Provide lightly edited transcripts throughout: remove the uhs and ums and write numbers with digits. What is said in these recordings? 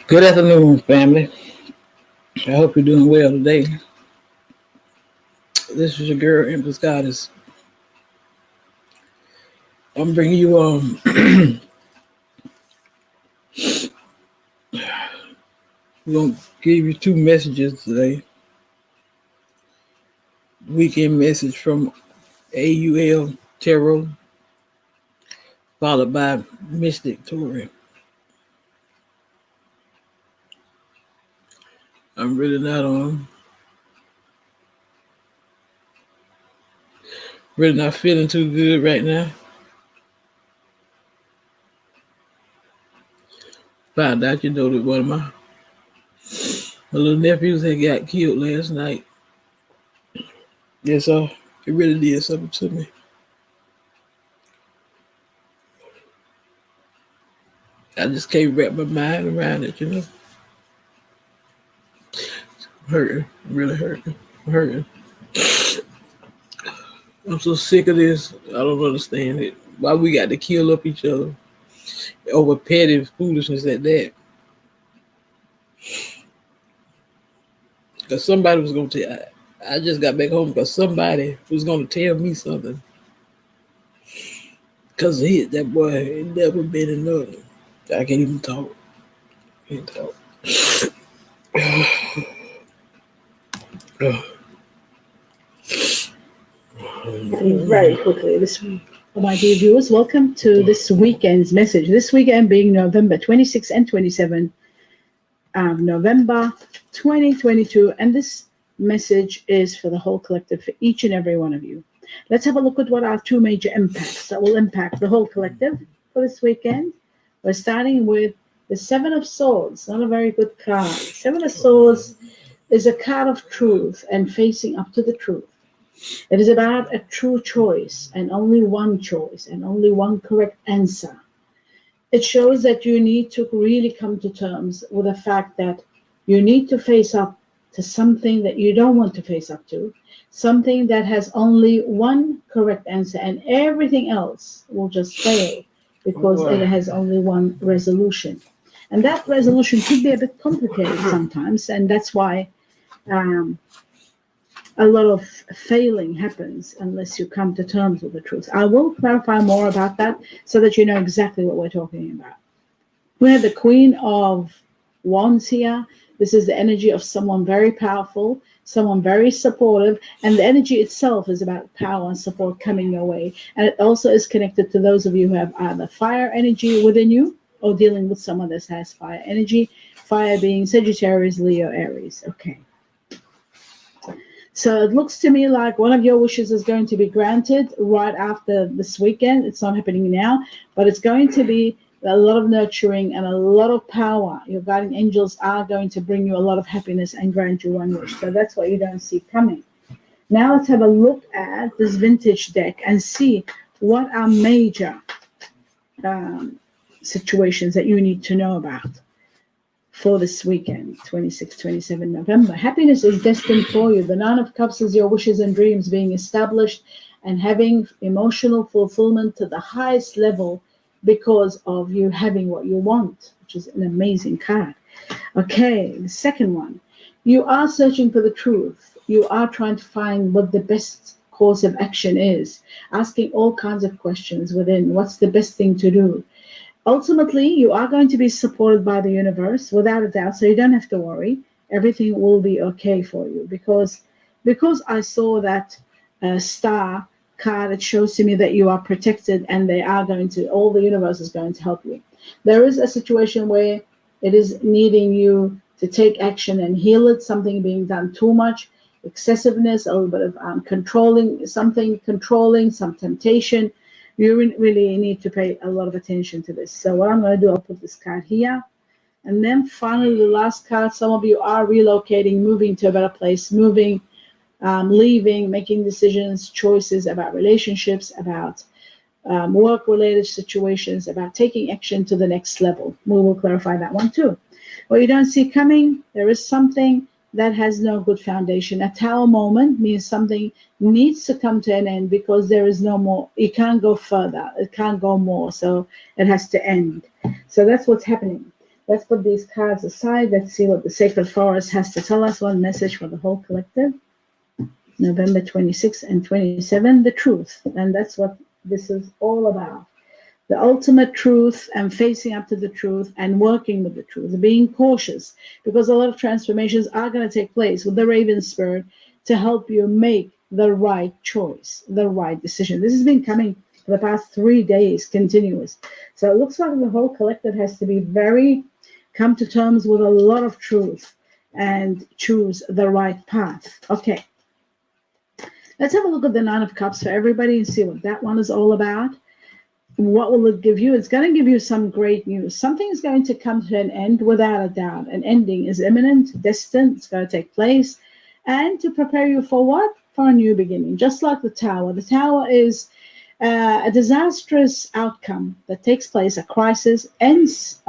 Good afternoon, family. I hope you're doing well today. This is your girl, Empress Goddess. I'm bringing you we're gonna give you two messages today. Weekend message from A.U.L Tarot, followed by Mystic Tori. I'm really not feeling too good right now. Found out, that one of my little nephews had got killed last night. Yeah, so it really did something to me. I just can't wrap my mind around it. Hurting, really hurting, hurting. I'm so sick of this. I don't understand it. Why we got to kill up each other over petty foolishness at that? Because somebody was going to tell. I just got back home because somebody was going to tell me something. Because that boy ain't never been in nothing. I can't even talk. Can't talk. Very quickly this week. My dear viewers, welcome to this weekend's message. This weekend being November 26th and 27th of November 2022. And this message is for the whole collective, for each and every one of you. Let's have a look at what are two major impacts that will impact the whole collective for this weekend. We're starting with the Seven of Swords, not a very good card. Seven of Swords is a card of truth and facing up to the truth. It is about a true choice and only one correct answer. It shows that you need to really come to terms with the fact that you need to face up to something that you don't want to face up to, something that has only one correct answer, and everything else will just fail because it has only one resolution. And that resolution could be a bit complicated sometimes, and that's why a lot of failing happens unless you come to terms with the truth. I will clarify more about that so that you know exactly what we're talking about. We have the Queen of Wands here. This is the energy of someone very powerful, someone very supportive, and the energy itself is about power and support coming your way. And it also is connected to those of you who have either fire energy within you or dealing with someone that has fire energy, fire being Sagittarius, Leo, Aries. Okay. So it looks to me like one of your wishes is going to be granted right after this weekend. It's not happening now, but it's going to be a lot of nurturing and a lot of power. Your guardian angels are going to bring you a lot of happiness and grant you one wish. So that's what you don't see coming. Now let's have a look at this vintage deck and see what are major situations that you need to know about for this weekend, 26, 27 November. Happiness is destined for you. The Nine of Cups is your wishes and dreams being established and having emotional fulfillment to the highest level because of you having what you want, which is an amazing card. Okay, the second one. You are searching for the truth. You are trying to find what the best course of action is, asking all kinds of questions within what's the best thing to do. Ultimately, you are going to be supported by the universe, without a doubt, so you don't have to worry. Everything will be okay for you because I saw that star card, it shows to me that you are protected and all the universe is going to help you. There is a situation where it is needing you to take action and heal it, something being done too much, excessiveness, a little bit of controlling, some temptation. You really need to pay a lot of attention to this. So what I'm going to do, I'll put this card here. And then finally, the last card, some of you are relocating, moving to a better place, moving, leaving, making decisions, choices about relationships, about work-related situations, about taking action to the next level. We will clarify that one too. What you don't see coming, there is something that has no good foundation. A tower moment means something needs to come to an end because there is no more. It can't go further. It can't go more. So it has to end. So that's what's happening. Let's put these cards aside. Let's see what the Sacred Forest has to tell us. One message for the whole collective. November 26 and 27, the truth. And that's what this is all about. The ultimate truth and facing up to the truth and working with the truth, being cautious, because a lot of transformations are going to take place with the Raven Spirit to help you make the right choice, the right decision. This has been coming for the past 3 days, continuous. So it looks like the whole collective has to come to terms with a lot of truth and choose the right path. Okay. Let's have a look at the Nine of Cups for everybody and see what that one is all about. What will it give you? It's going to give you some great news. Something is going to come to an end without a doubt. An ending is imminent, distant, it's going to take place. And to prepare you for what? For a new beginning. Just like the Tower. The Tower is a disastrous outcome that takes place, a crisis, ends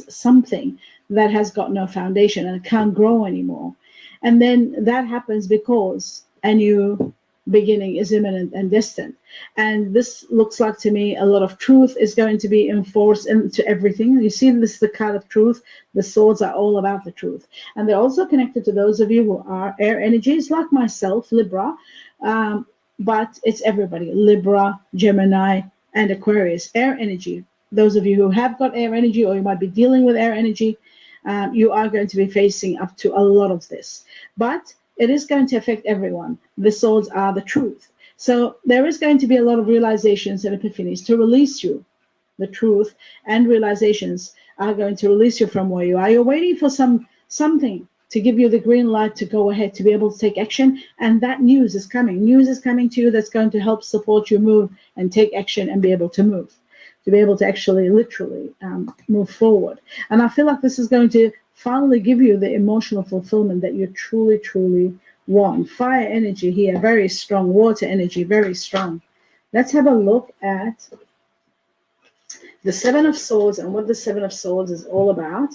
something that has got no foundation and can't grow anymore. And then that happens because a new beginning is imminent and distant. And this looks like to me a lot of truth is going to be enforced into everything. You see, this is the card of truth. The swords are all about the truth. And they're also connected to those of you who are air energies, like myself, Libra. But it's everybody, Libra, Gemini, and Aquarius, air energy. Those of you who have got air energy, or you might be dealing with air energy, you are going to be facing up to a lot of this. But it is going to affect everyone. The swords are the truth. So there is going to be a lot of realizations and epiphanies to release you. The truth and realizations are going to release you from where you are. You're waiting for something to give you the green light to go ahead, to be able to take action. And that news is coming. News is coming to you that's going to help support you move and take action and be able to move, to be able to actually literally move forward. And I feel like this is going to finally give you the emotional fulfillment that you truly, truly want. Fire energy here, very strong. Water energy, very strong. Let's have a look at the Seven of Swords and what the Seven of Swords is all about.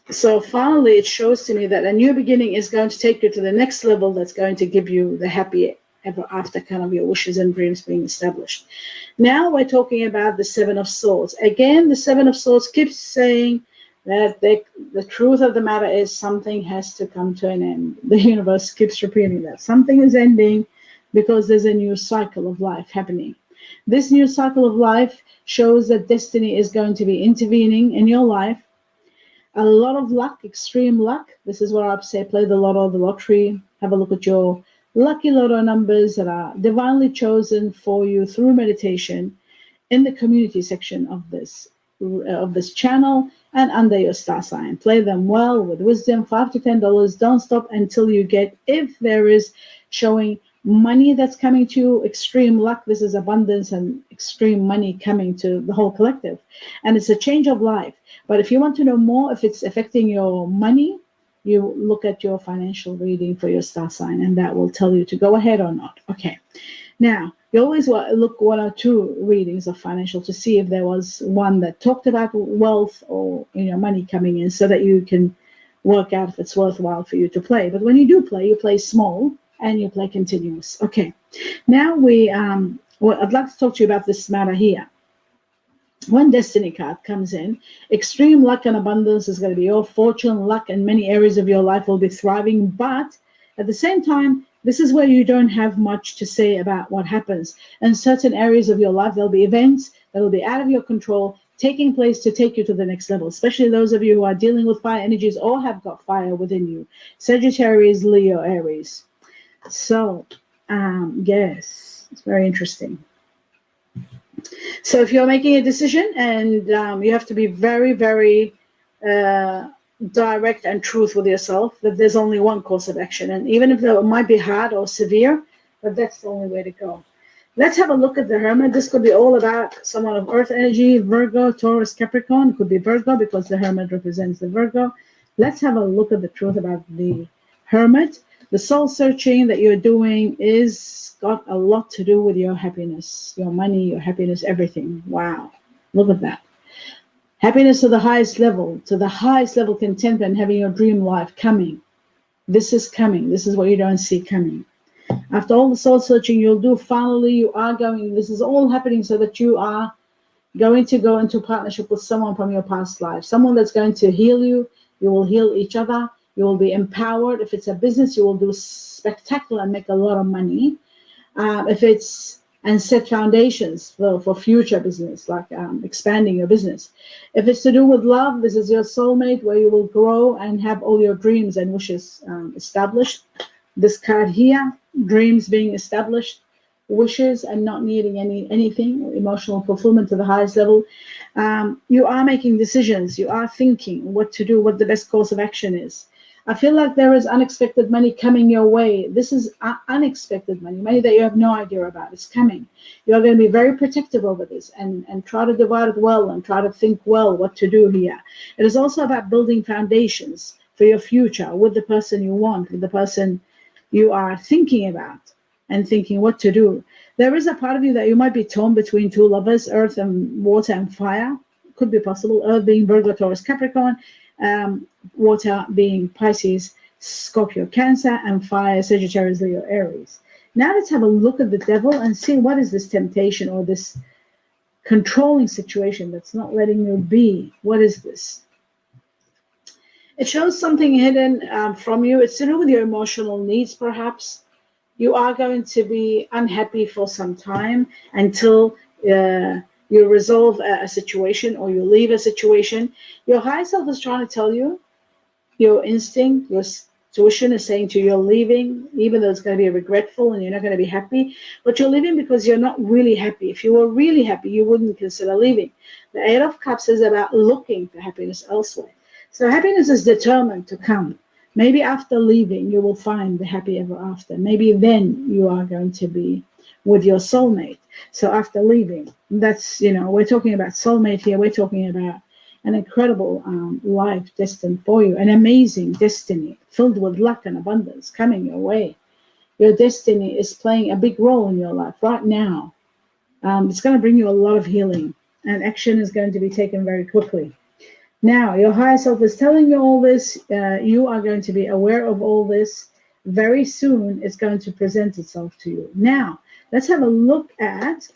So finally, it shows to me that a new beginning is going to take you to the next level that's going to give you the happy ever after, kind of your wishes and dreams being established. Now we're talking about the Seven of Swords. Again, the Seven of Swords keeps saying that the truth of the matter is something has to come to an end. The universe keeps repeating that. Something is ending because there's a new cycle of life happening. This new cycle of life shows that destiny is going to be intervening in your life. A lot of luck, extreme luck. This is what I say, play the lotto, the lottery. Have a look at your lucky lotto numbers that are divinely chosen for you through meditation in the community section of this channel and under your star sign. Play them well with wisdom, $5 to $10. Don't stop until you get, if there is showing money that's coming to you, extreme luck. This is abundance and extreme money coming to the whole collective. And it's a change of life. But if you want to know more, if it's affecting your money, you look at your financial reading for your star sign, and that will tell you to go ahead or not. Okay. Now, you always look 1 or 2 readings of financial to see if there was one that talked about wealth or money coming in, so that you can work out if it's worthwhile for you to play. But when you do play, you play small and you play continuous. Okay. Now I'd like to talk to you about this matter here. When Destiny card comes in, extreme luck and abundance is going to be your fortune. Luck in many areas of your life will be thriving, but at the same time, this is where you don't have much to say about what happens. In certain areas of your life, there'll be events that will be out of your control, taking place to take you to the next level, especially those of you who are dealing with fire energies or have got fire within you. Sagittarius, Leo, Aries. So, yes, it's very interesting. So if you're making a decision and you have to be very, very direct and truth with yourself, that there's only one course of action. And even if it might be hard or severe, but that's the only way to go. Let's have a look at the Hermit. This could be all about someone of Earth energy, Virgo, Taurus, Capricorn. It could be Virgo because the Hermit represents the Virgo. Let's have a look at the truth about the Hermit. The soul searching that you're doing is got a lot to do with your happiness, your money, your happiness, everything. Wow. Look at that. Happiness to the highest level contentment, having your dream life coming. This is coming. This is what you don't see coming. After all the soul searching you'll do, finally you are going, this is all happening so that you are going to go into partnership with someone from your past life, someone that's going to heal you. You will heal each other. You will be empowered. If it's a business, you will do spectacular and make a lot of money. If it's and set foundations for future business, like expanding your business. If it's to do with love, this is your soulmate where you will grow and have all your dreams and wishes established. This card here, dreams being established, wishes and not needing anything, emotional fulfillment to the highest level. You are making decisions. You are thinking what to do, what the best course of action is. I feel like there is unexpected money coming your way. This is unexpected money that you have no idea about. It's coming. You're going to be very protective over this and try to divide it well and try to think well what to do here. It is also about building foundations for your future with the person you want, with the person you are thinking about and thinking what to do. There is a part of you that you might be torn between two lovers, earth and water and fire. Could be possible. Earth being Virgo, Taurus, Capricorn. Water being Pisces, Scorpio, Cancer, and fire, Sagittarius, Leo, Aries. Now let's have a look at the devil and see what is this temptation or this controlling situation that's not letting you be. What is this? It shows something hidden from you. It's to do with your emotional needs, perhaps. You are going to be unhappy for some time until you resolve a situation or you leave a situation. Your higher self is trying to tell you, your instinct, your intuition is saying to you, you're leaving, even though it's going to be regretful and you're not going to be happy, but you're leaving because you're not really happy. If you were really happy, you wouldn't consider leaving. The Eight of Cups is about looking for happiness elsewhere. So happiness is determined to come. Maybe after leaving, you will find the happy ever after. Maybe then you are going to be with your soulmate. So after leaving, that's, we're talking about soulmate here. We're talking about an incredible life destined for you, an amazing destiny filled with luck and abundance coming your way. Your destiny is playing a big role in your life right now. It's going to bring you a lot of healing, and action is going to be taken very quickly. Now, your higher self is telling you all this. You are going to be aware of all this. Very soon, it's going to present itself to you. Now, let's have a look at.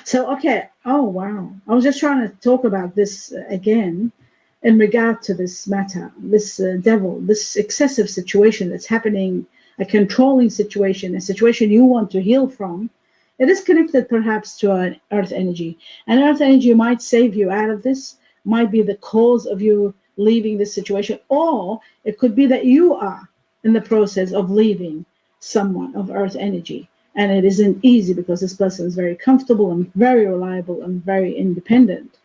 So, okay. Oh, wow. I was just trying to talk about this again in regard to this matter, this devil, this excessive situation that's happening, a controlling situation, a situation you want to heal from. It is connected perhaps to an earth energy. And earth energy might save you out of this, might be the cause of you leaving this situation, or it could be that you are in the process of leaving someone of earth energy. And it isn't easy because this person is very comfortable and very reliable and very independent.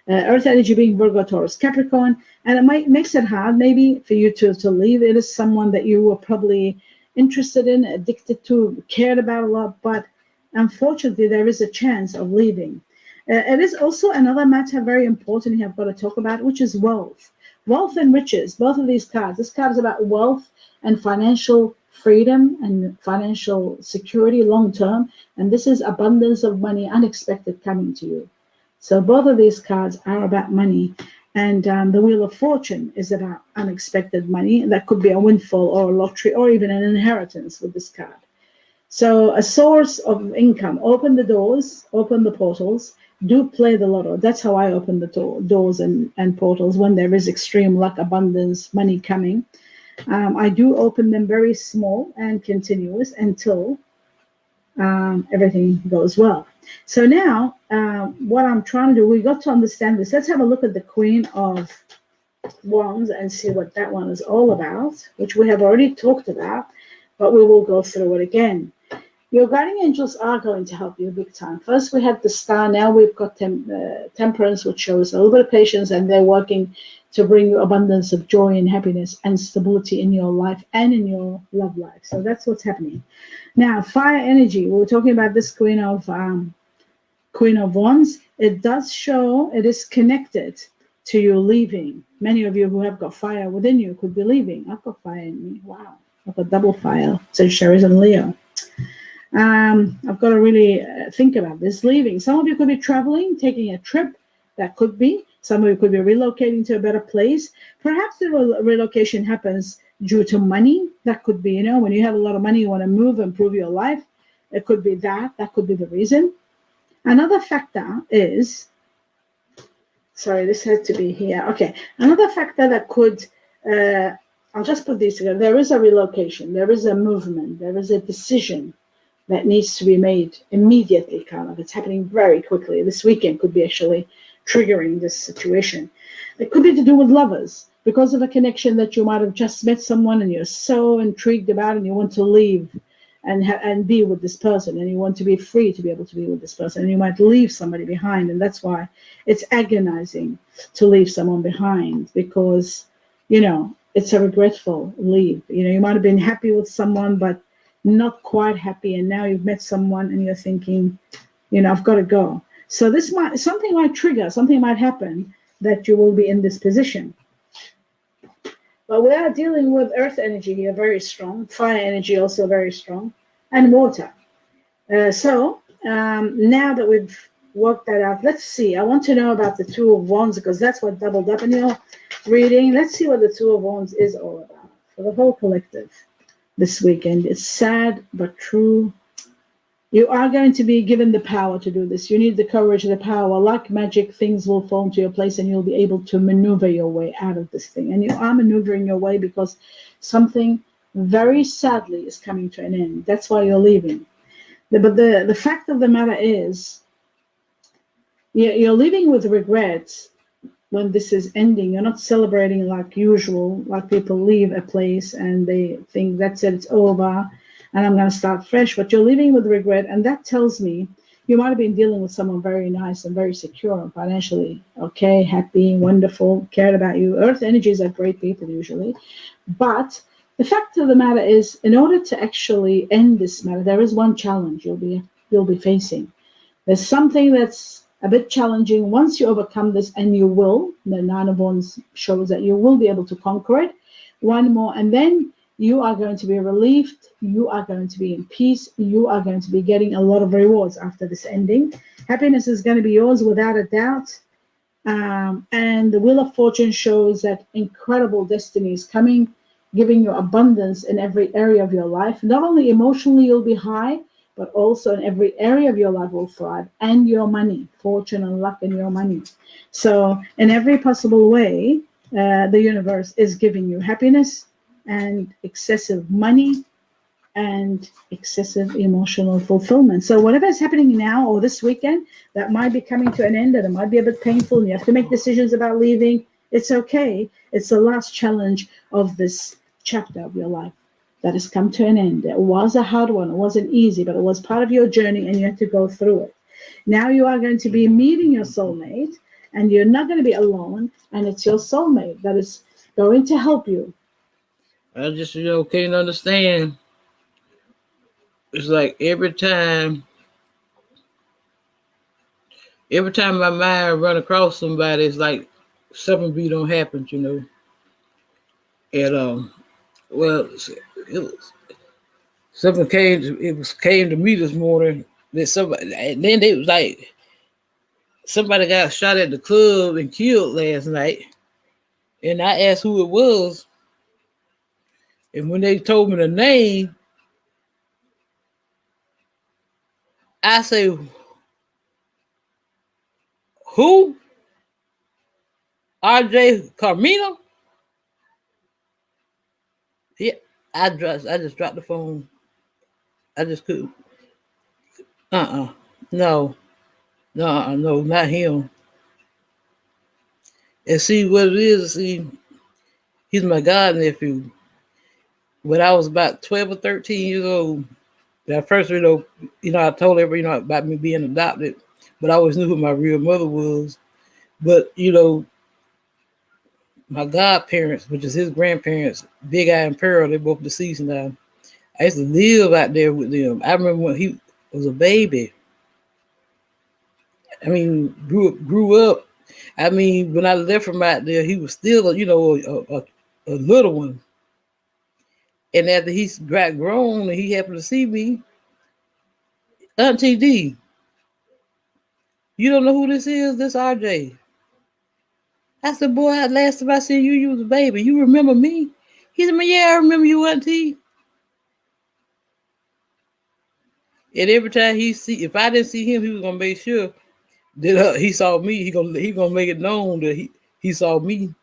Earth energy being Virgo, Taurus, Capricorn, and it makes it hard maybe for you to leave. It is someone that you were probably interested in, addicted to, cared about a lot, but unfortunately there is a chance of leaving. It is also another matter very important you have got to talk about, which is wealth. Wealth and riches, both of these cards. This card is about wealth and financial freedom and financial security long term. And this is abundance of money, unexpected coming to you. So both of these cards are about money. And the Wheel of Fortune is about unexpected money. That could be a windfall or a lottery or even an inheritance with this card. So a source of income. Open the doors, open the portals. Do play the lotto. That's how I open the doors and portals when there is extreme luck, abundance, money coming. I do open them very small and continuous until everything goes well. So now what I'm trying to do, we got to understand this. Let's have a look at the Queen of Wands and see what that one is all about, which we have already talked about, but we will go through it again. Your guardian angels are going to help you big time. First, we had the Star. Now we've got Temperance, which shows a little bit of patience, and they're working to bring you abundance of joy and happiness and stability in your life and in your love life. So that's what's happening. Now, fire energy. We were talking about this Queen of Wands. It does show it is connected to you leaving. Many of you who have got fire within you could be leaving. I've got fire in me. Wow. I've got double fire. So Sagittarius and Leo. I've got to really think about this. Leaving. Some of you could be traveling, taking a trip. That could be. Some of you could be relocating to a better place. Perhaps the relocation happens due to money. That could be, when you have a lot of money, you want to move, improve your life. It could be that. That could be the reason. Another factor is, sorry, this has to be here. Okay. Another factor that could, I'll just put these together. There is a relocation, there is a movement, there is a decision that needs to be made immediately, kind of. It's happening very quickly. This weekend could be actually triggering this situation. It could be to do with lovers, because of a connection that you might have just met someone and you're so intrigued about and you want to leave and be with this person, and you want to be free to be able to be with this person, and you might leave somebody behind, and that's why it's agonizing to leave someone behind, because it's a regretful leave. You might have been happy with someone but not quite happy, and now you've met someone and you're thinking, I've got to go. So something might trigger, something might happen that you will be in this position. But we are dealing with earth energy here, very strong. Fire energy also very strong, and water. So now that we've worked that out, let's see. I want to know about the Two of Wands, because that's what doubled up in your reading. Let's see what the Two of Wands is all about for the whole collective this weekend. It's sad but true. You are going to be given the power to do this. You need the courage, the power. Like magic, things will fall into your place and you'll be able to maneuver your way out of this thing. And you are maneuvering your way because something very sadly is coming to an end. That's why you're leaving. But the fact of the matter is, you're leaving with regrets when this is ending. You're not celebrating like usual, like people leave a place and they think that's it, it's over, and I'm going to start fresh. But you're leaving with regret, and that tells me you might have been dealing with someone very nice and very secure and financially okay, happy, wonderful, cared about you. Earth energies are great people usually. But the fact of the matter is, in order to actually end this matter, there is one challenge you'll be facing. There's something that's a bit challenging. Once you overcome this, and you will, the Nine of Wands shows that you will be able to conquer it. One more, and then you are going to be relieved. You are going to be in peace. You are going to be getting a lot of rewards after this ending. Happiness is going to be yours without a doubt. And the Wheel of Fortune shows that incredible destiny is coming, giving you abundance in every area of your life. Not only emotionally you'll be high, but also in every area of your life will thrive, and your money, fortune and luck in your money. So in every possible way, the universe is giving you happiness and excessive money and excessive emotional fulfillment. So whatever is happening now or this weekend that might be coming to an end, and it might be a bit painful, and you have to make decisions about leaving, it's okay. It's the last challenge of this chapter of your life that has come to an end. It was a hard one. It wasn't easy, but it was part of your journey, and you had to go through it. Now you are going to be meeting your soulmate, and you're not going to be alone, and it's your soulmate that is going to help you. I just, can't understand. It's like every time my mind run across somebody, it's like something don't happen, And well, something came to me this morning that somebody, and then they was like, somebody got shot at the club and killed last night, and I asked who it was, and when they told me the name, I say, who? R.J. Carmino? Yeah, I just dropped the phone. I just couldn't. No, no, not him. And see what it is. See, he's my god nephew. When I was about 12 or 13 years old, at first, I told everybody, about me being adopted, but I always knew who my real mother was. But, my godparents, which is his grandparents, Big Eye and Pearl, they're both deceased now. I used to live out there with them. I remember when he was a baby. I mean, grew up. I mean, when I left from out there, he was still, a little one. And after he got grown and he happened to see me, Auntie D, you don't know who this is? This RJ. I said, boy, last time I seen you, you was a baby. You remember me? He said, yeah, I remember you, Auntie. And every time if I didn't see him, he was gonna make sure that he saw me. He gonna make it known that he saw me.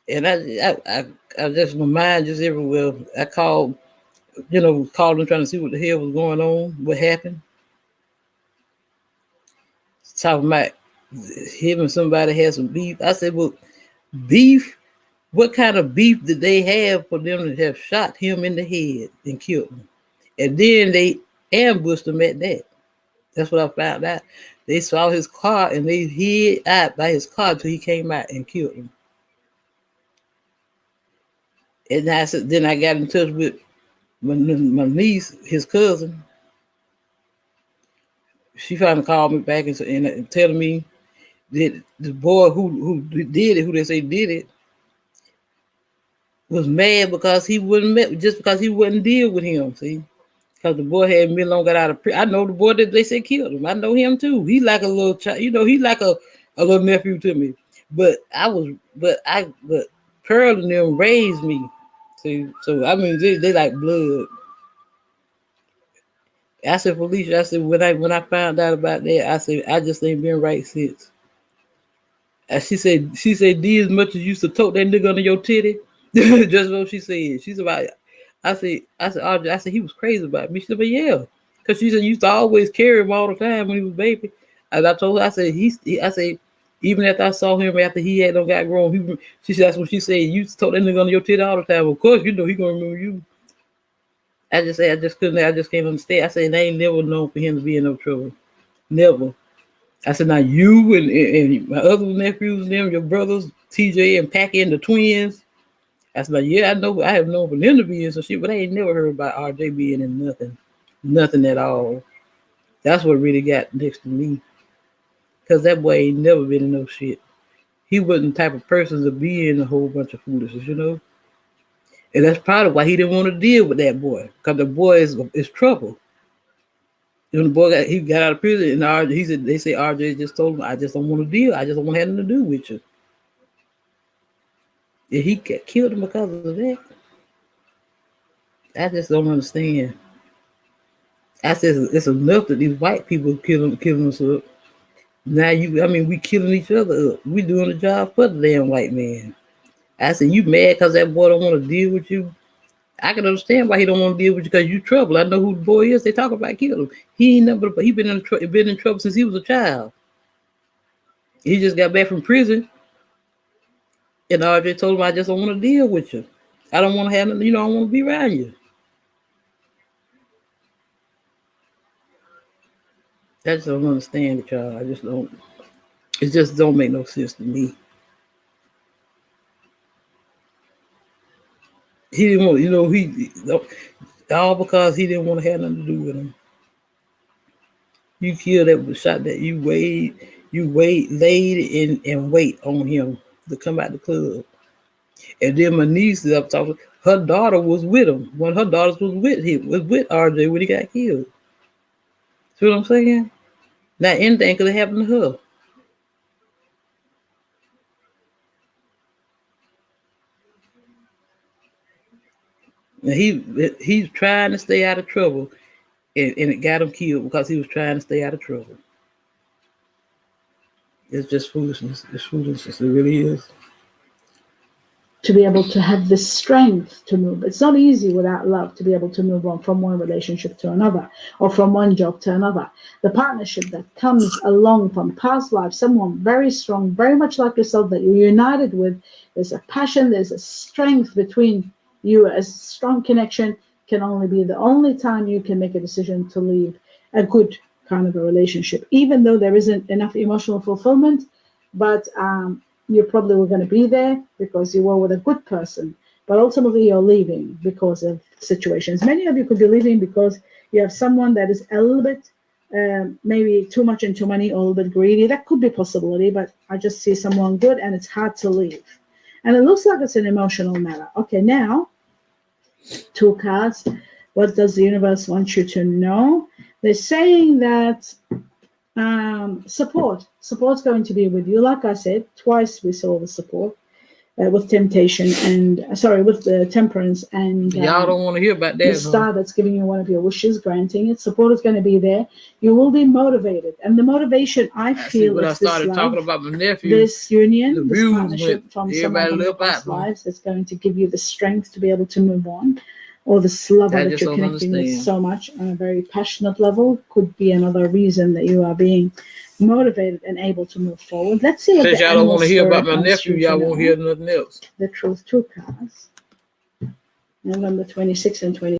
And I just my mind just everywhere. I called, called him trying to see what the hell was going on, what happened. Talking about him and somebody had some beef. I said, well, beef. What kind of beef did they have for them to have shot him in the head and killed him? And then they ambushed him at that. That's what I found out. They saw his car and they hid out by his car till he came out and killed him. And I said, then I got in touch with my niece, his cousin. She finally called me back and telling me that the boy who did it, who they say did it, was mad because he wouldn't just because he wouldn't deal with him. See, because the boy had been long got out of prison. I know the boy that they said killed him. I know him too. He like a little child. He like a little nephew to me. But Pearl and them raised me. See, so I mean they like blood. I said, Felicia, I said when I found out about that, I said I just ain't been right since. And she said, D, as much as you used to tote that nigga under your titty. Just what she said. She's about Audrey, I said he was crazy about me. She said, but yeah. Because she said you used to always carry him all the time when he was a baby. And I told her, I said, I said, even after I saw him after he had no got grown, she said that's what she said. You used to tote that nigga under your titty all the time. Of course, he gonna remember you. I just can't understand. I said, I ain't never known for him to be in no trouble. Never. I said, now you and my other nephews, them, your brothers, TJ and Packy and the twins. I said, like, yeah, I know. I have known for them to be in some shit, but I ain't never heard about RJ being in nothing at all. That's what really got next to me, because that boy ain't never been in no shit. He wasn't the type of person to be in a whole bunch of foolishness, And that's probably why he didn't want to deal with that boy, because the boy is trouble. The boy he got out of prison, and RJ, they say RJ just told him, I just don't want to deal. I just don't want to have nothing to do with you. And he killed him because of that. I just don't understand. I said it's enough that these white people killing us up. Now we killing each other up. We doing the job for the damn white man. I said, you mad because that boy don't want to deal with you? I can understand why he don't want to deal with you, because you trouble. I know who the boy is. They talk about killing him. He ain't never. He been in trouble since he was a child. He just got back from prison, and RJ told him, I just don't want to deal with you. I don't want to have. I don't want to be around you. I just don't understand it, y'all. I just don't. It just don't make no sense to me. He didn't want, all because he didn't want to have nothing to do with him. You killed that shot that you laid and wait on him to come out the club. And then my niece is up talking. Her daughter was with him. One of her daughters was with RJ when he got killed. See what I'm saying? Now anything could have happened to her. And he's trying to stay out of trouble, and it got him killed because he was trying to stay out of trouble. It's just foolishness. It's foolishness. It really is. To be able to have the strength to move. It's not easy without love to be able to move on from one relationship to another, or from one job to another. The partnership that comes along from past life, someone very strong, very much like yourself, that you're united with, there's a passion, there's a strength between you, a strong connection, can only be the only time you can make a decision to leave a good kind of a relationship, even though there isn't enough emotional fulfillment, but you probably were going to be there because you were with a good person, but ultimately you're leaving because of situations. Many of you could be leaving because you have someone that is a little bit maybe too much into money or a little bit greedy. That could be a possibility, but I just see someone good and it's hard to leave. And it looks like it's an emotional matter. Okay, now, 2 cards. What does the universe want you to know? They're saying that support's going to be with you. Like I said, twice we saw the support. with temptation and with the temperance and y'all don't want to hear about that. the star that's giving you one of your wishes, granting it. Support is going to be there. You will be motivated, and the motivation I feel when is I started this talking love, about my nephew, this union, the this views partnership went, from everybody someone from your left past out. lives that's going to give you the strength to be able to move on, or this lover I that just you're don't connecting with understand. so much on a very passionate level could be another reason that you are being motivated and able to move forward. Let's see what Since the y'all don't animal want to hear about spirit my wants nephew, you to y'all won't know. hear nothing else. The truth, 2 cards, November 26th and 27th.